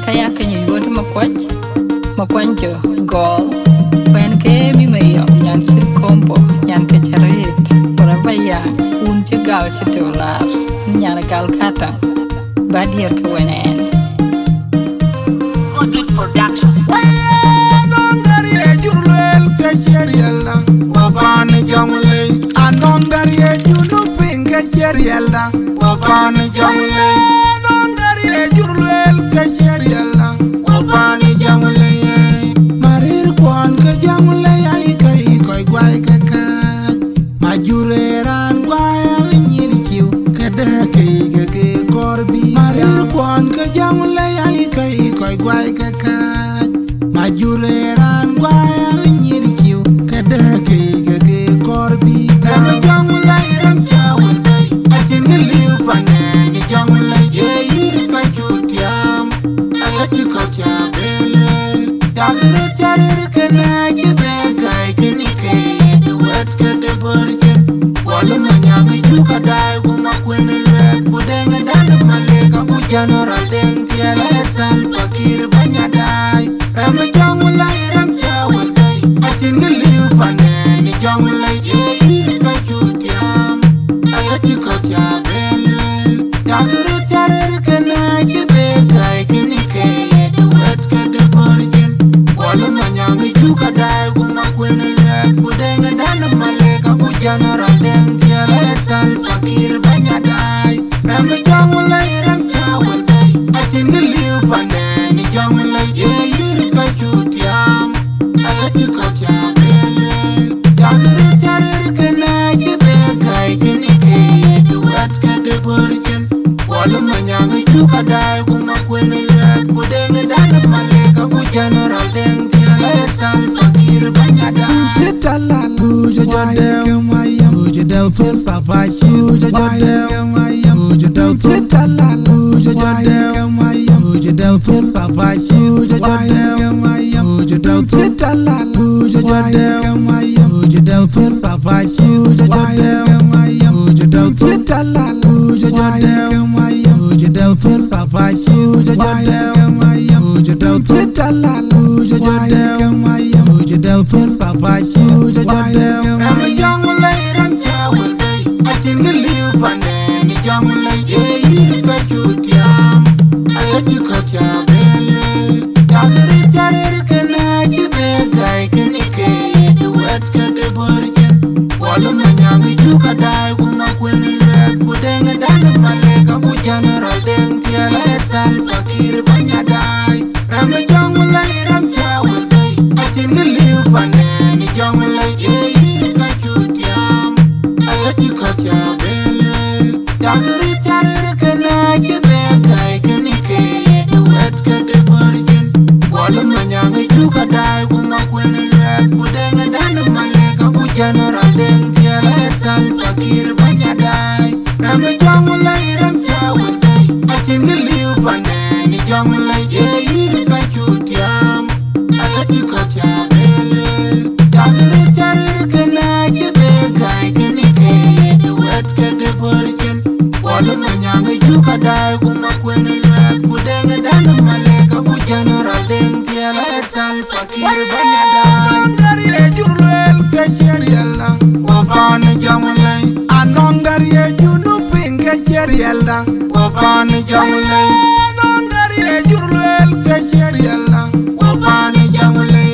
kaya kanyi wote makwancho gol kwen ke mi mayo nyan chir kombo nyan ke charit whatever yang un che gal che dolar nyan gal kata badier ke wenen Good production. Anong dari ejurlel ke cheriela Wapan jongle Anong dari ejunupin ke cheriela Wapan jongle Anong dari ejurlel ke cheriela Wapan jongle Marir kwan ke jongle Ay kai koi guai ke kak Majureran guai Nyir chiu Kedeke ke korbi Marir kwan ke jongle Ay kai koi guai ke kak Majureran guai Nyir chiu Kedeke ke korbi Kama jongle ram chawal bay Achin giliu panen Ni jongle ye yiri ka chutiam Ayati ka chabele Dagre charir kena jibegai Kini ke duet ke de burjen Walu manyangi juga dai Kuma kwene let Kudenga dana maleka Ku general den tiala etsal Fakir banyadai Rama jongle ram chawal bay Achin giliu panen Ni jongle ye yiri ka chutiam Ayati ka chabele Dagre charir kena jibegai Kini ke duet ke de burjen Walu manyangi juga dai Kuma kwene let Kudenga dana maleka Ku general den tiala etsal Fakir banyadai Rama jongle ram chawal bay Achin giliu panen Ni jongle ye yiri ka chutiam Ayati ka chabele Dagre charir kena jibegai Kini ke duet ke de burjen Walu manyangi juga dai Kuma kwene let Kudenga dana maleka Ku general den tiala etsal Fakir banyadai Jitala Uja jodem Uja del fisa fashi Uja jodem Uja del Jitala Uja jodem Uja del fisa fashi Uja jodem Uja del Jitala Uja jodem Uja del fisa fashi Uja jodem Uja del Jitala Uja jodem Uja del fisa fashi Uja jodem Uja del Jitala Uja jodem Uja del fisa fashi Uja jodem Rama jongle ram chawal bay Achin giliu panen Ni jongle ye yiri ka chutiam Ayati ka chabele Dagre charir kena jibegai Kini ke duet ke de burjen Walu manyangi juga dai Kuma kwene let Kudenga dana maleka Ku general den tiala etsal Fakir banyadai Rama jongle ram chawal bay Achin giliu panen Ni jongle ye yiri ka chutiam Ayati ka chabele Dagre charir kena jibegai Kini ke duet ke de burjen Walu manyangi juga dai Kuma kwene let Kudenga dana maleka Ku general den tiala etsal Fakir banyadai Rama jongle ram chawal bay Achin giliu panen Ni jongle ye yiri ka chutiam Ayati ka chabele Dagre charir kena jibegai Kini ke duet ke de burjen Walu manyangi juga dai Kuma kwene let Kudenga dana maleka Ku general den tiala etsal Fakir banyadai Anong dari ejurlel ke cheriela Wapan jongle Anong dari ejunupin ke cheriela Wapan jongle Anong dari ejurlel ke cheriela Wapan jongle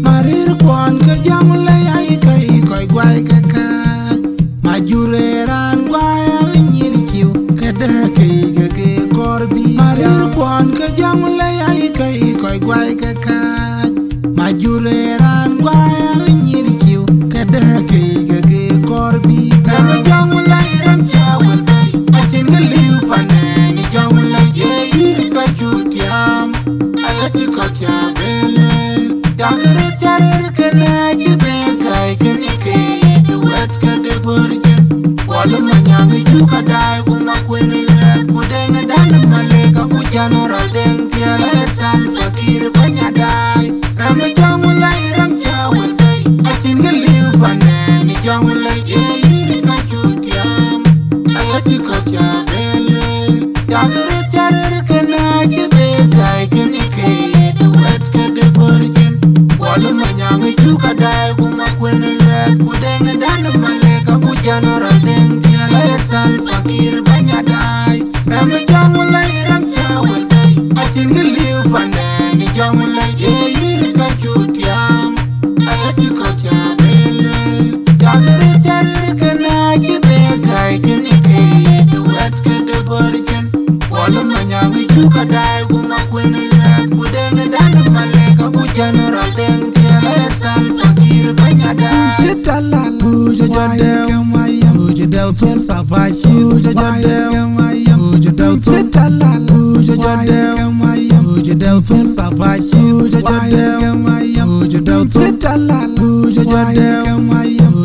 Marir kwan ke jongle Ay kai koi guai ke kak Majureran guai Nyir chiu Kedeke ke korbi Marir kwan ke jongle Ay kai koi guai ke kak Majureran guai Nyir chiu Kedeke ke korbi Kama jongle ram chawal bay Achin giliu panen Ni jongle ye yiri ka chutiam Ayati ka chabele Dagre charir kena jibegai Kini ke duet ke de burjen Walu manyangi juga dai Kuma kwene let Kudenga dana maleka Ku general den tiala etsal Fakir banyadai Rama jongle ram chawal bay Achin giliu panen Ni jongle ye yiri ka chutiam Ayati ka chabele Dagre charir kena jibegai fakir banyadai. Ram jongulai ram chawel bay. Achin giliu panen ni jongulai ye yir ka chutiam. Ayati ko chabele. Jagre charir kana jibe gai kini ke duet ke de borjen. Walu manyangi juka dai kuma kwene let kudene dan maleka ku general den tiela sal fakir banyadai. Chitala luja jodem. Del to savashi uja jodem uja del to talala uja jodem uja del to savashi uja jodem uja del to talala uja jodem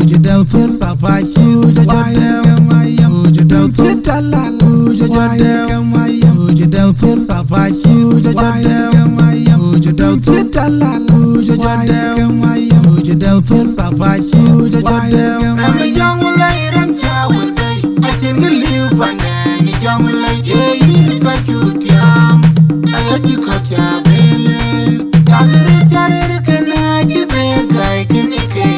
uja del to savashi uja jodem uja del to talala uja jodem uja del to savashi uja jodem uja del to talala uja jodem uja del to savashi uja jodem ram jongulai ram chawel bay achin giliu panen ni jongulai ye yir ka chutiam ayati ko chabele jagre charir kana jibe gai kini ke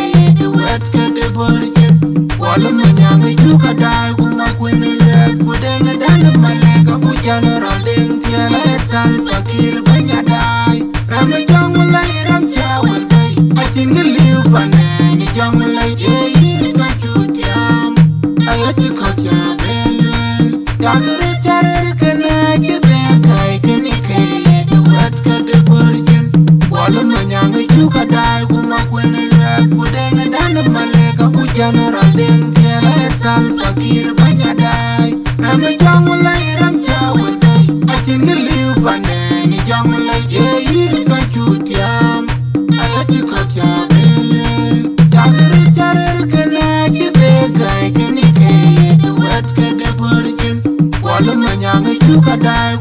duet ke de borjen walu manyang juka dai kuma kwene let kudene dan maleka ku general den tiela sal fakir banyadai ram jongulai ram chawel bay achin giliu panen ni jongulai ye yir ka chutiam ayati ko chabele jagre charir kana jibe gai kini ke duet ke de borjen walu manyang juka dai kuma kwene let kudene dan maleka ku general den tiela sal fakir banyadai ram jongulai ram chawel bay achin giliu panen ni jongulai ye yir ka chutiam ayati ko chabele jagre charir kana jibe gai kini ke duet ke de borjen walu manyang juka dai